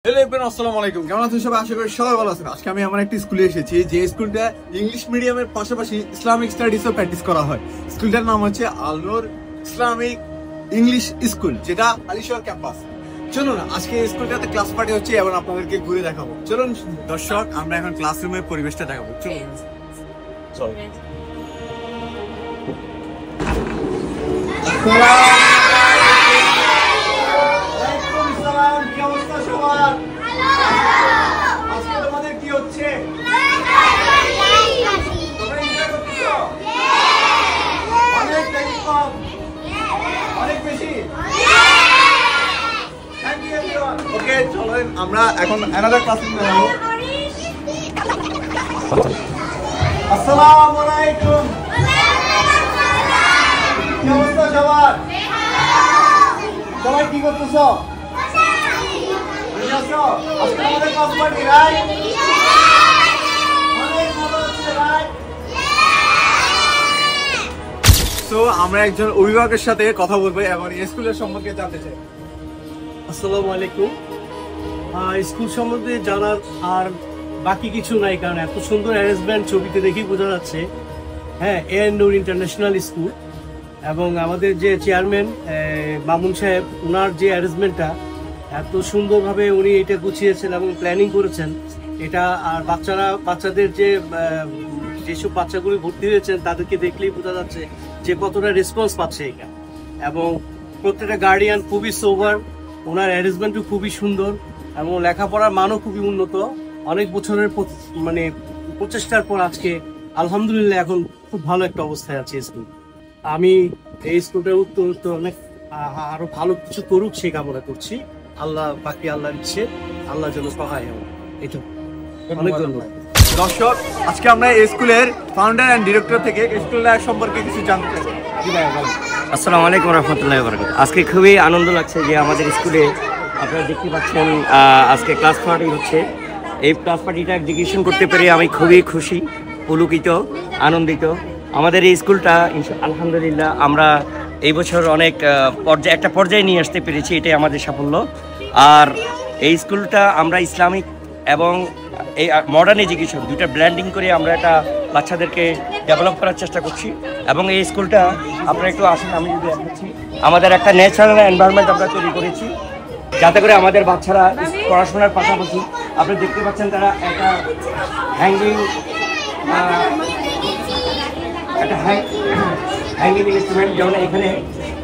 আসসালামু আলাইকুম, কেমন আছেন সবাই? আশা করি সবাই ভালো আছেন। আজকে আমি আমার একটি স্কুলে এসেছি, যে স্কুলটা ইংলিশ মিডিয়ামের পাশাপাশি ইসলামিক স্টাডিজও প্র্যাকটিস করা হয়। স্কুলটার নাম হচ্ছে আল নূর ইসলামিক ইংলিশ স্কুল, যেটা আলিশহর ক্যাম্পাস। চলুন আজকে স্কুলটাতে ক্লাস পার্টি হচ্ছে এবং আপনাদেরকে ঘুরে দেখাবো। চলুন দর্শক, আমরা এখন ক্লাসরুমের পরিবেশটা দেখাবো। চলুন আমরা এখন অ্যানাদার ক্লাসরুমে যাব। আসসালামু আলাইকুম, কি অবস্থা সবার? সবাই কি করতেছো? আজকে আমাদের ক্লাস পার্টি, রাইট? অনেক ভালো হচ্ছে, রাইট? তো আমরা একজন অভিভাবকের সাথে কথা বলবো এবং স্কুলের সম্পর্কে জানতে চাই। আসসালামু আলাইকুম। স্কুল সম্বন্ধে জানার আর বাকি কিছু নাই, কারণ এত সুন্দর অ্যারেঞ্জমেন্ট ছবিতে দেখেই বোঝা যাচ্ছে। হ্যাঁ, এ.এন. নূর ইন্টারন্যাশনাল স্কুল এবং আমাদের যে চেয়ারম্যান মামুন সাহেব, ওনার যে অ্যারেঞ্জমেন্টটা এত সুন্দরভাবে উনি এটা গুছিয়েছেন এবং প্ল্যানিং করেছেন এটা। আর বাচ্চাদের যেসব বাচ্চাগুলি ভর্তি হয়েছেন তাদেরকে দেখলেই বোঝা যাচ্ছে যে কতটা রেসপন্স পাচ্ছে এটা। এবং প্রত্যেকটা গার্ডিয়ান খুবই সোবার, ওনার অ্যারেঞ্জমেন্টও খুবই সুন্দর এবং লেখাপড়ার মানও খুবই উন্নত। অনেক বছরের প্রচেষ্টার পর আজকে আলহামদুলিল্লাহ এখন খুব ভালো একটা অবস্থায় আছে স্কুল। আমি এই স্কুলটার উত্তর অনেক আরো ভালো কিছু করুক সেই কামনা করছি। আল্লাহ বাকি আল্লাহর ইচ্ছে, আল্লাহ যেন সহায় হোক। এটা অনেক ধন্যবাদ। দর্শক, আজকে আমরা এই স্কুলের ফাউন্ডার অ্যান্ড ডিরেক্টর থেকে স্কুলের সম্পর্কে কিছু জানতে চাই। আসসালামু আলাইকুম রহমতুল্লাহি ওয়া বারাকাতুহু। আজকে খুবই আনন্দ লাগছে যে আমাদের স্কুলে আপনারা দেখতে পাচ্ছেন আজকে ক্লাস পার্টি হচ্ছে। এই ক্লাস পার্টিটা এক্সিকিউশন করতে পেরে আমি খুবই খুশি, পুলকিত, আনন্দিত। আমাদের এই স্কুলটা আলহামদুলিল্লাহ আমরা এই বছর অনেক একটা পর্যায়ে নিয়ে আসতে পেরেছি, এটাই আমাদের সাফল্য। আর এই স্কুলটা আমরা ইসলামিক এবং এই মডার্ন এডুকেশন দুইটা ব্ল্যান্ডিং করে আমরা একটা বাচ্চাদেরকে ডেভেলপ করার চেষ্টা করছি। এবং এই স্কুলটা আপনারা একটু আসুন, আমি যদি দেখাচ্ছি, আমাদের একটা ন্যাচারাল এনভায়রনমেন্ট আমরা তৈরি করেছি যাতে করে আমাদের বাচ্চারা পড়াশোনার পাশাপাশি আপনি দেখতে পাচ্ছেন তারা একটা হ্যাঙ্গিং ইনস্ট্রুমেন্ট, যেমন এখানে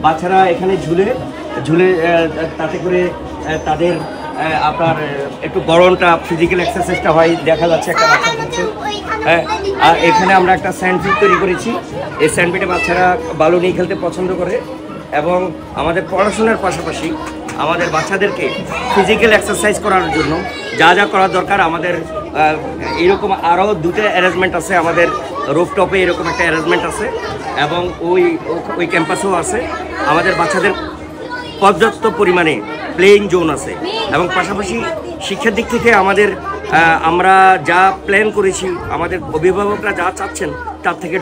বাচ্চারা এখানে ঝুলে তাতে করে তাদের আপনার একটু গরমটা ফিজিক্যাল এক্সারসাইজটা হয়, দেখা যাচ্ছে একটা বাচ্চা হচ্ছে। হ্যাঁ, আর এখানে আমরা একটা স্যান্ডপিট তৈরি করেছি। এই স্যান্ডপিটে বাচ্চারা বালু নিয়ে খেলতে পছন্দ করে। এবং আমাদের পড়াশোনার পাশাপাশি আমাদের বাচ্চাদেরকে ফিজিক্যাল এক্সারসাইজ করার জন্য যা যা করার দরকার, আমাদের এরকম আরও দুটো অ্যারেঞ্জমেন্ট আছে। আমাদের রুফটপে এরকম একটা অ্যারেঞ্জমেন্ট আছে এবং ওই ক্যাম্পাসেও আছে। আমাদের বাচ্চাদের পর্যাপ্ত পরিমাণে প্লেইং জোন আছে এবং পাশাপাশি শিক্ষার দিক থেকে আমরা যা প্ল্যান করেছি, আমাদের অভিভাবকরা যা চাচ্ছেন তার থেকে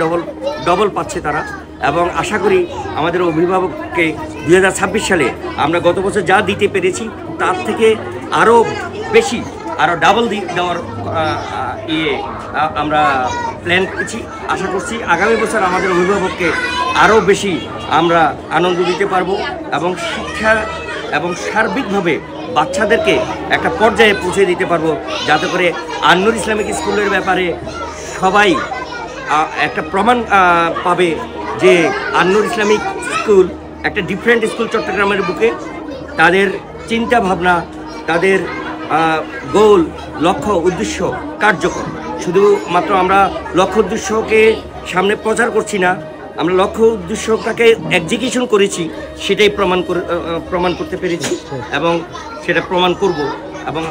ডবল পাচ্ছে তারা। এবং আশা করি আমাদের অভিভাবককে 2026 সালে আমরা গত বছর যা দিতে পেরেছি তার থেকে আরও বেশি, আরও ডাবল দেওয়ার আমরা প্ল্যান করেছি। আশা করছি আগামী বছর আমাদের অভিভাবককে আরও বেশি আমরা আনন্দ দিতে পারবো এবং শিক্ষা এবং সার্বিকভাবে বাচ্চাদেরকে একটা পর্যায়ে পৌঁছে দিতে পারবো, যাতে করে আল নূর ইসলামিক স্কুলের ব্যাপারে সবাই একটা প্রমাণ পাবে যে আল নূর ইসলামিক স্কুল একটা ডিফারেন্ট স্কুল চট্টগ্রামের বুকে। তাদের চিন্তা ভাবনা, তাদের গোল, লক্ষ্য, উদ্দেশ্য কার্যকর। শুধুমাত্র আমরা লক্ষ্য উদ্দেশ্যকে সামনে প্রচার করছি না, আমরা লক্ষ্য উদ্দেশ্যটাকে এক্সিকিউশন করেছি, সেটাই প্রমাণ করতে পেরেছি এবং সেটা প্রমাণ করব। এবং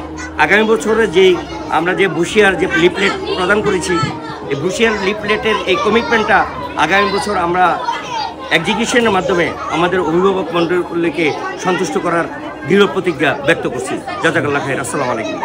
আগামী বছরে আমরা যে বুশিয়ার যে লিফলেট প্রদান করেছি, এই বুশিয়ার লিফলেটের এই কমিটমেন্টটা আগামী বছর আমরা এক্সিকিউশনের মাধ্যমে আমাদের অভিভাবক মণ্ডলীকে সন্তুষ্ট করার দৃঢ় প্রতিজ্ঞা ব্যক্ত করছি। জাযাকাল্লাহ খাইর। আসসালামু আলাইকুম।